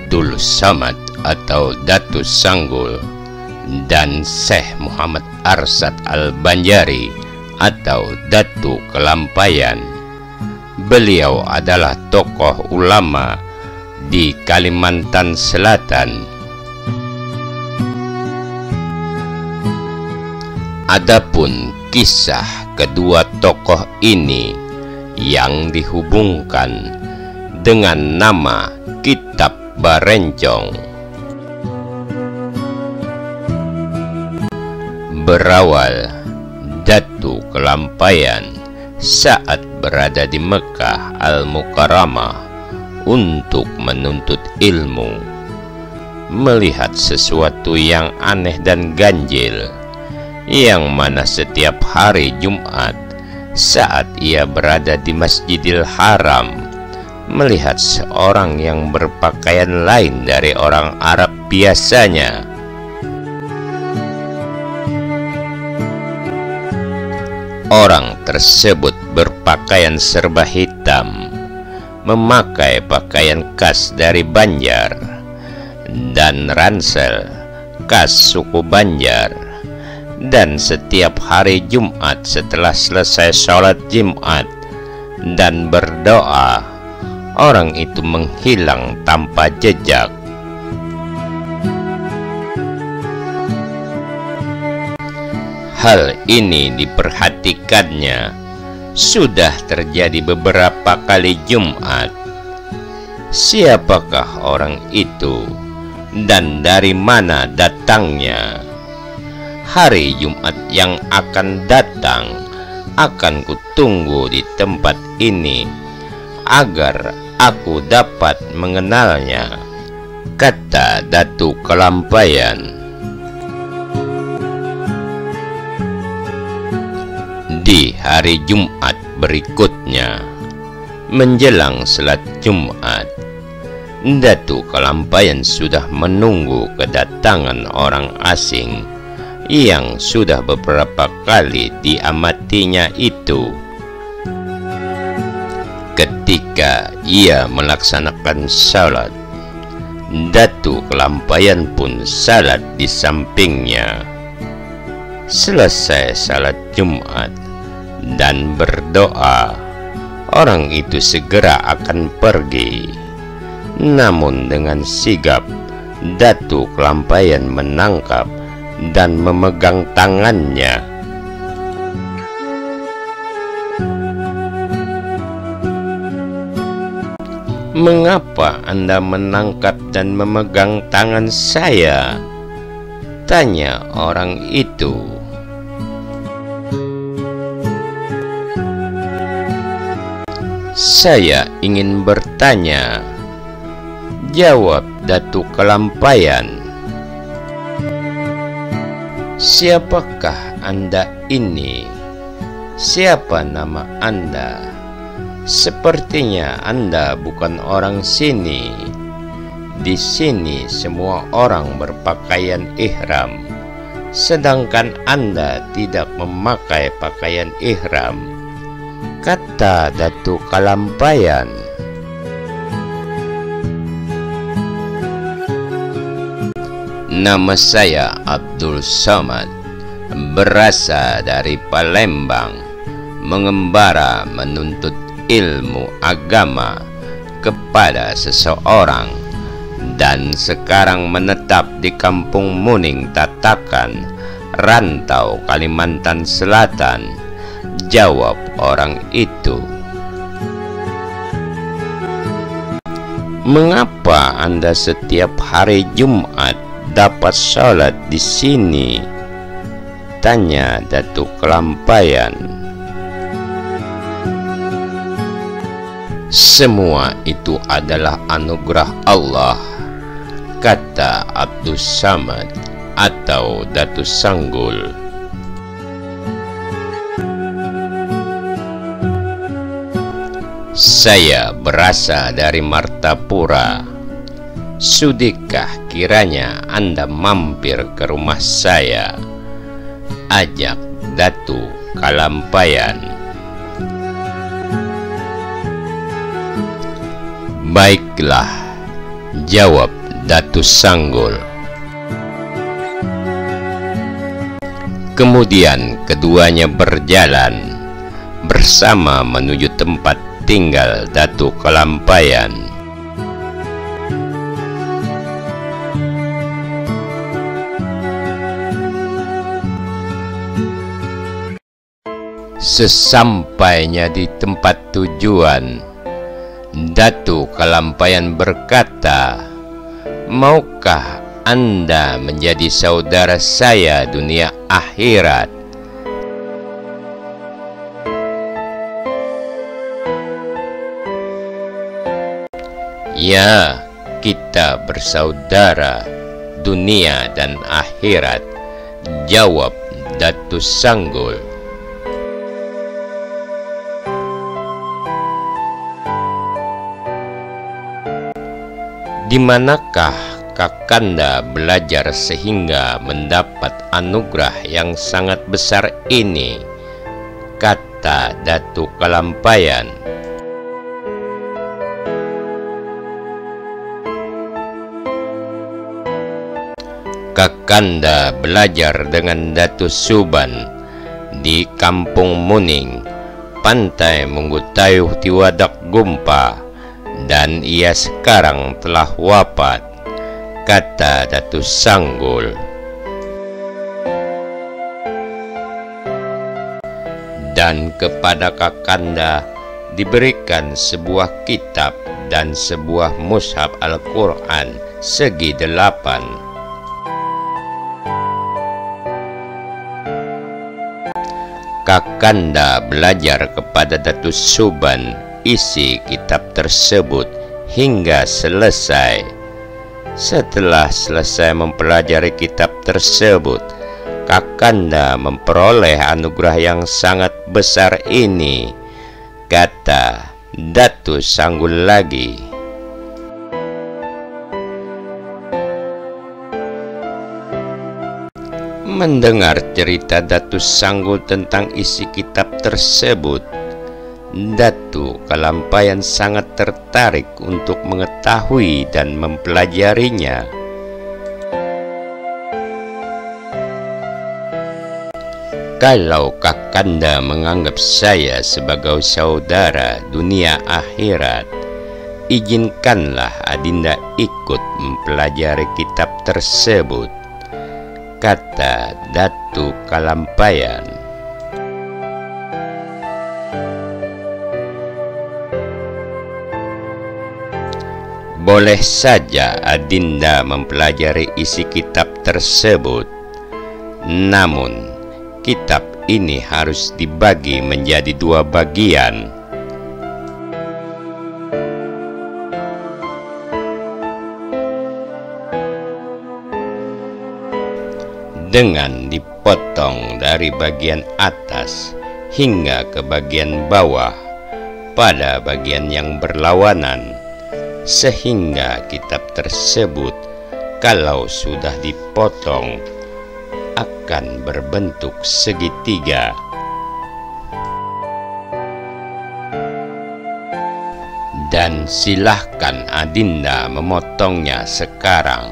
Abdul Samad atau Datus Sanggul dan Syekh Muhammad Arsad Al-Banjari atau Datu Kelampayan. Beliau adalah tokoh ulama di Kalimantan Selatan. Adapun kisah kedua tokoh ini yang dihubungkan dengan nama Kitab Barencong berawal Datu Kelampayan saat berada di Mekah Al-Mukarramah untuk menuntut ilmu, melihat sesuatu yang aneh dan ganjil, yang mana setiap hari Jumat saat ia berada di Masjidil Haram melihat seorang yang berpakaian lain dari orang Arab biasanya. Orang tersebut berpakaian serba hitam, memakai pakaian khas dari Banjar dan ransel khas suku Banjar. Dan setiap hari Jumat setelah selesai sholat Jumat dan berdoa, orang itu menghilang tanpa jejak. Hal ini diperhatikannya sudah terjadi beberapa kali Jumat. Siapakah orang itu dan dari mana datangnya? Hari Jumat yang akan datang akan kutunggu di tempat ini agar aku dapat mengenalnya, kata Datu Kelampayan. Di hari Jumat berikutnya, menjelang salat Jumat, Datu Kelampayan sudah menunggu kedatangan orang asing yang sudah beberapa kali diamatinya itu. Ketika ia melaksanakan salat, Datu Kelampayan pun salat di sampingnya. Selesai salat Jumat dan berdoa, orang itu segera akan pergi. Namun dengan sigap, Datu Kelampayan menangkap dan memegang tangannya. "Mengapa Anda menangkap dan memegang tangan saya?" tanya orang itu. "Saya ingin bertanya," jawab Datu Kelampayan. "Siapakah Anda ini? Siapa nama Anda? Sepertinya Anda bukan orang sini. Di sini semua orang berpakaian ihram, sedangkan Anda tidak memakai pakaian ihram," kata Datu Kelampayan. "Nama saya Abdul Samad, berasal dari Palembang, mengembara menuntut ilmu agama kepada seseorang, dan sekarang menetap di Kampung Muning Tatakan, Rantau, Kalimantan Selatan," jawab orang itu. "Mengapa Anda setiap hari Jumat dapat sholat di sini?" tanya Datu Kelampayan. "Semua itu adalah anugerah Allah," kata Abdul Samad atau Datu Sanggul. "Saya berasal dari Martapura. Sudikah kiranya Anda mampir ke rumah saya?" ajak Datu Kelampayan. "Baiklah," Jawab Datu Sanggul. Kemudian keduanya berjalan bersama menuju tempat tinggal Datu Kalampayan. Sesampainya di tempat tujuan, Datu Kalampayan berkata, "Maukah Anda menjadi saudara saya dunia akhirat?" "Ya, kita bersaudara dunia dan akhirat," jawab Datu Sanggul. "Di manakah Kakanda belajar sehingga mendapat anugerah yang sangat besar ini?" kata Datu Kalampayan. "Kakanda belajar dengan Datu Suban di Kampung Muning, Pantai Munggutayuh Tiwadak Gumpa, dan ia sekarang telah wafat," kata Datu Sanggul. "Dan kepada Kakanda diberikan sebuah kitab dan sebuah mushaf Al-Quran segi 8. Kakanda belajar kepada Datu Suban isi kitab tersebut hingga selesai. Setelah selesai mempelajari kitab tersebut, Kakanda memperoleh anugerah yang sangat besar ini," kata Datu Sanggul lagi. Mendengar cerita Datu Sanggul tentang isi kitab tersebut, Datu Kalampayan sangat tertarik untuk mengetahui dan mempelajarinya. "Kalau Kakanda menganggap saya sebagai saudara dunia akhirat, izinkanlah Adinda ikut mempelajari kitab tersebut," kata Datu Kalampayan. "Boleh saja Adinda mempelajari isi kitab tersebut, namun kitab ini harus dibagi menjadi 2 bagian. Dengan dipotong dari bagian atas hingga ke bagian bawah pada bagian yang berlawanan, sehingga kitab tersebut kalau sudah dipotong akan berbentuk segitiga. Dan silahkan Adinda memotongnya sekarang,"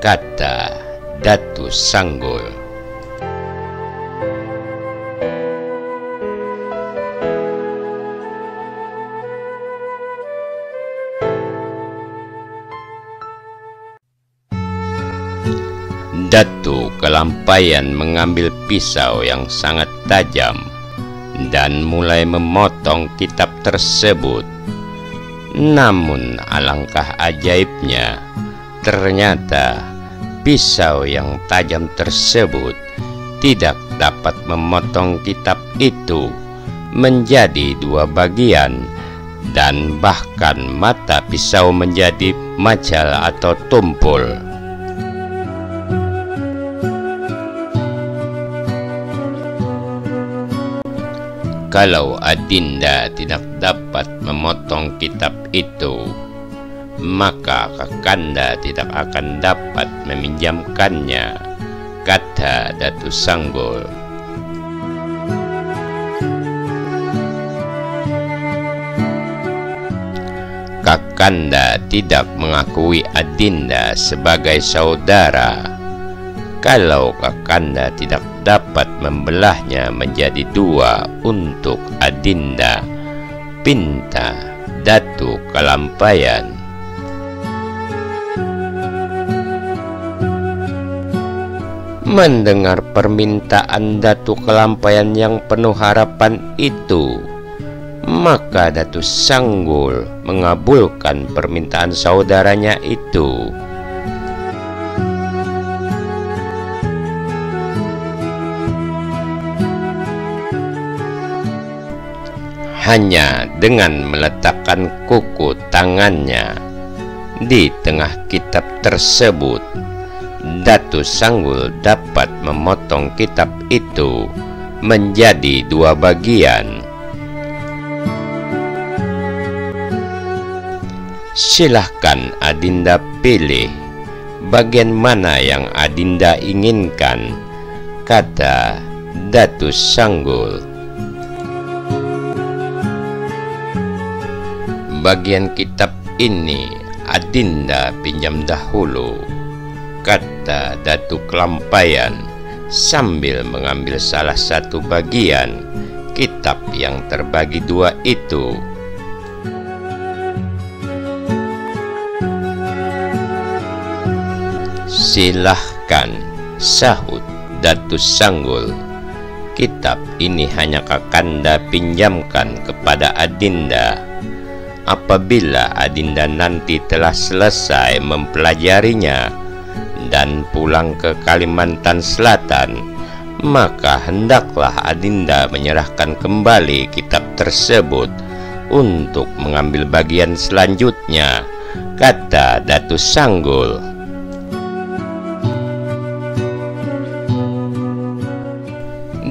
kata Datu Sanggul. Datu Kalampayan mengambil pisau yang sangat tajam dan mulai memotong kitab tersebut. Namun alangkah ajaibnya, ternyata pisau yang tajam tersebut tidak dapat memotong kitab itu menjadi 2 bagian, dan bahkan mata pisau menjadi macal atau tumpul. Kalau Adinda tidak dapat memotong kitab itu, maka Kakanda tidak akan dapat meminjamkannya, kata Datu Sanggul. Kakanda tidak mengakui Adinda sebagai saudara. Kalau Kakanda tidak dapat membelahnya menjadi dua untuk Adinda, pinta Datu Kalampayan. Mendengar permintaan Datu Kalampayan yang penuh harapan itu, maka Datu Sanggul mengabulkan permintaan saudaranya itu. Hanya dengan meletakkan kuku tangannya di tengah kitab tersebut, Datu Sanggul dapat memotong kitab itu menjadi dua bagian. Silahkan Adinda pilih bagian mana yang Adinda inginkan, kata Datu Sanggul. Bagian kitab ini Adinda pinjam dahulu, kata Datu Kalampayan sambil mengambil salah satu bagian kitab yang terbagi dua itu. Silahkan, sahut Datu Sanggul. Kitab ini hanya Kakanda pinjamkan kepada Adinda. Apabila Adinda nanti telah selesai mempelajarinya dan pulang ke Kalimantan Selatan, maka hendaklah Adinda menyerahkan kembali kitab tersebut untuk mengambil bagian selanjutnya, kata Datu Sanggul.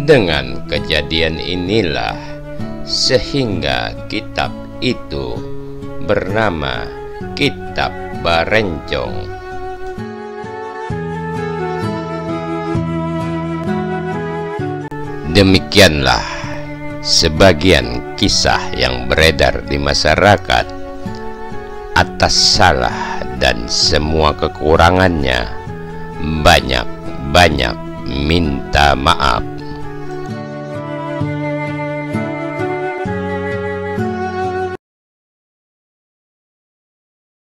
Dengan kejadian inilah sehingga kitab itu bernama Kitab Barencong. Demikianlah sebagian kisah yang beredar di masyarakat. Atas salah dan semua kekurangannya, banyak-banyak minta maaf.